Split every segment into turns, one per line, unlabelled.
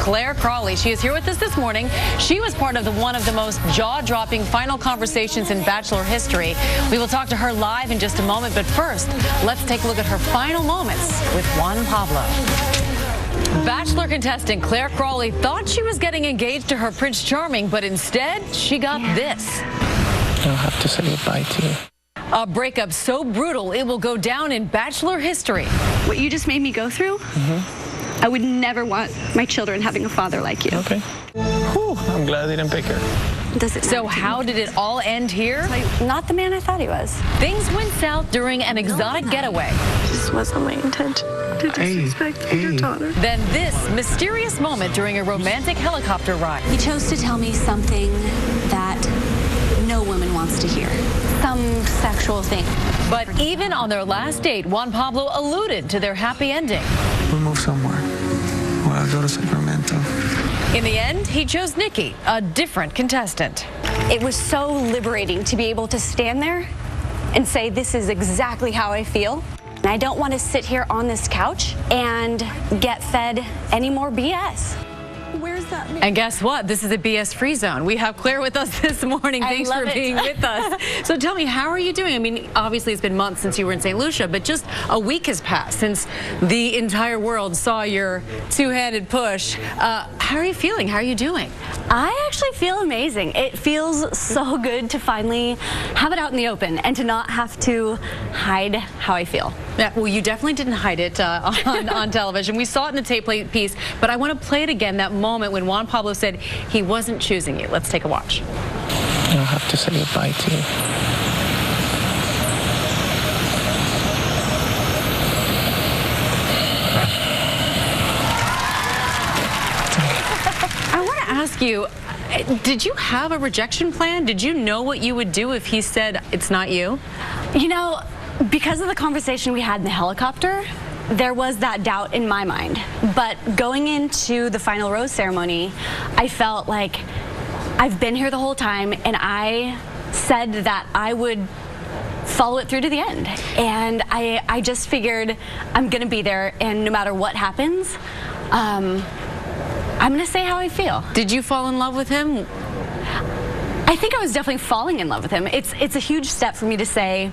Clare Crawley. She is here with us this morning. She was part of one of the most jaw-dropping final conversations in Bachelor history. We will talk to her live in just a moment, but first, let's take a look at her final moments with Juan Pablo. Bachelor contestant Clare Crawley thought she was getting engaged to her Prince Charming, but instead, she got this.
I'll have to say goodbye to you.
A breakup so brutal, it will go down in Bachelor history.
What you just made me go through, I would never want my children having a father like you.
Okay. Whew, I'm glad I didn't pick her.
So how did it all end here?
Not the man I thought he was.
Things went south during an exotic getaway.
This wasn't my intention to disrespect your daughter.
Then this mysterious moment during a romantic helicopter ride.
He chose to tell me something that no woman wants to hear. Some sexual thing.
But even on their last date, Juan Pablo alluded to their happy ending.
We'll move somewhere. Or I'll go to Sacramento.
In the end, he chose Nikki, a different contestant.
It was so liberating to be able to stand there and say, this is exactly how I feel. And I don't want to sit here on this couch and get fed any more BS. Where's that man?
And guess what? This is a BS-free zone. We have Clare with us this morning. Thanks for being with us. So tell me, how are you doing? I mean, obviously it's been months since you were in St. Lucia, but just a week has passed since the entire world saw your two-handed push. How are you feeling? How are you doing?
I actually feel amazing. It feels so good to finally have it out in the open and to not have to hide how I feel.
Yeah, well, you definitely didn't hide it on television. We saw it in the tape piece, but I want to play it again, that moment when Juan Pablo said he wasn't choosing you. Let's take a watch.
I'll have to say goodbye to you.
I want to ask you, did you have a rejection plan? Did you know what you would do if he said it's not you?
You know, because of the conversation we had in the helicopter, there was that doubt in my mind. But going into the final rose ceremony, I felt like I've been here the whole time, and I said that I would follow it through to the end. And I just figured I'm gonna be there, and no matter what happens, I'm gonna say how I feel.
Did you fall in love with him?
I think I was definitely falling in love with him. It's a huge step for me to say,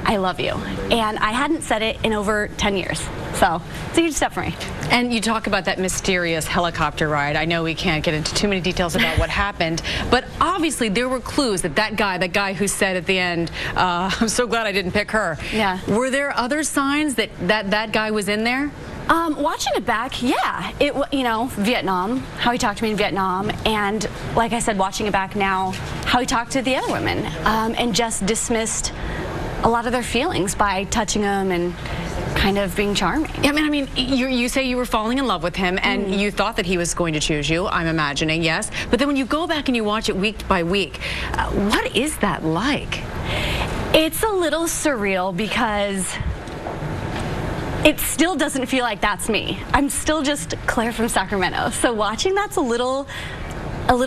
I love you. And I hadn't said it in over 10 years. So it's a huge step for me.
And you talk about that mysterious helicopter ride. I know we can't get into too many details about what happened, but obviously there were clues that that guy who said at the end, I'm so glad I didn't pick her.
Yeah.
Were there other signs that guy was in there?
Watching it back, yeah. You know, Vietnam, how he talked to me in Vietnam, and like I said, watching it back now, how he talked to the other women, and just dismissed a lot of their feelings by touching them and kind of being charming.
Yeah, I mean, you say you were falling in love with him, and you thought that he was going to choose you, I'm imagining, yes. But then when you go back and you watch it week by week, what is that like?
It's a little surreal because it still doesn't feel like that's me. I'm still just Claire from Sacramento. So watching that's a little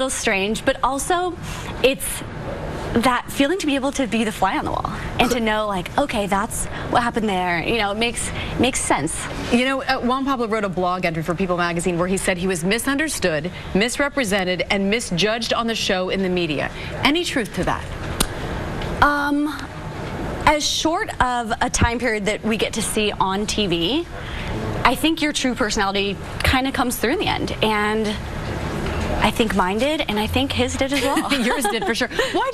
strange, but also it's that feeling to be able to be the fly on the wall and to know, like, okay, that's what happened there. You know, it makes sense.
You know, Juan Pablo wrote a blog entry for People magazine where he said he was misunderstood, misrepresented, and misjudged on the show in the media. Any truth to that?
As short of a time period that we get to see on TV, I think your true personality kind of comes through in the end. And I think mine did, and I think his did as well.
Yours did for sure. Why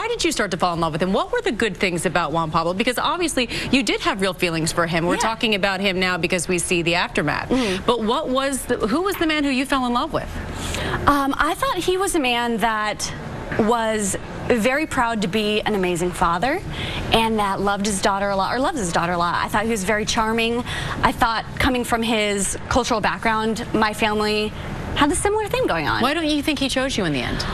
did you start to fall in love with him? What were the good things about Juan Pablo? Because obviously you did have real feelings for him. We're talking about him now because we see the aftermath. But who was the man who you fell in love with?
I thought he was a man that was very proud to be an amazing father and that loved his daughter a lot, or loves his daughter a lot. I thought he was very charming. I thought, coming from his cultural background, my family had a similar thing going on.
Why don't you think he chose you in the end?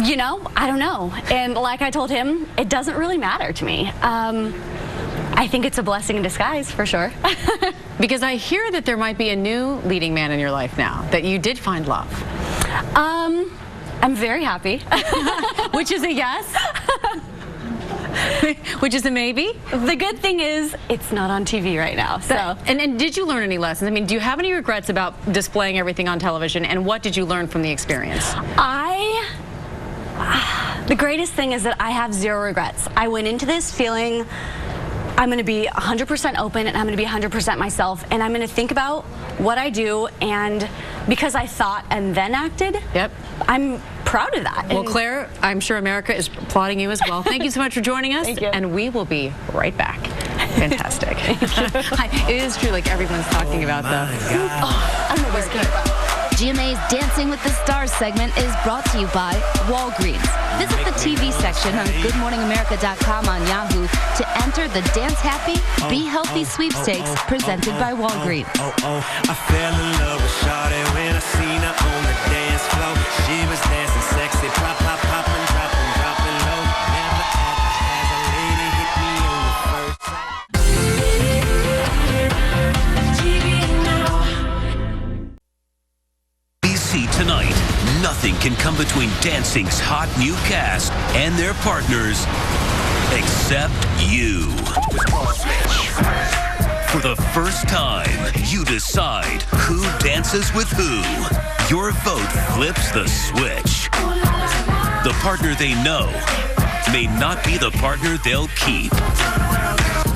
You know, I don't know. And like I told him, it doesn't really matter to me. I think it's a blessing in disguise, for sure.
Because I hear that there might be a new leading man in your life now, that you did find love.
I'm very happy.
Which is a yes? Which is a maybe?
The good thing is it's not on TV right now. So.
And did you learn any lessons? I mean, do you have any regrets about displaying everything on television, and what did you learn from the experience?
The greatest thing is that I have zero regrets. I went into this feeling I'm going to be 100% open, and I'm going to be 100% myself, and I'm going to think about what I do, and because I thought and then acted, I'm proud of that.
Well, Claire, I'm sure America is applauding you as well. Thank you so much for joining us.
Thank you.
And we will be right back. Fantastic. It is true, like everyone's talking about the...
I don't know where it came from.
GMA's Dancing with the Stars segment is brought to you by Walgreens. Visit the TV section on GoodMorningAmerica.com on Yahoo to enter the Dance Happy, Be Healthy sweepstakes presented by Walgreens.
I fell in love with Shawty when I seen her on the dance floor. She was dancing sexy, pop, pop, poppin', droppin', droppin' low. Never ever has a lady hit me on the first
Tonight, nothing can come between Dancing's hot new cast and their partners except you. For the first time, you decide who dances with who. Your vote flips the switch. The partner they know may not be the partner they'll keep.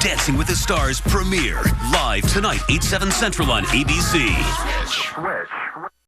Dancing with the Stars premiere live tonight, 8/7 Central on ABC.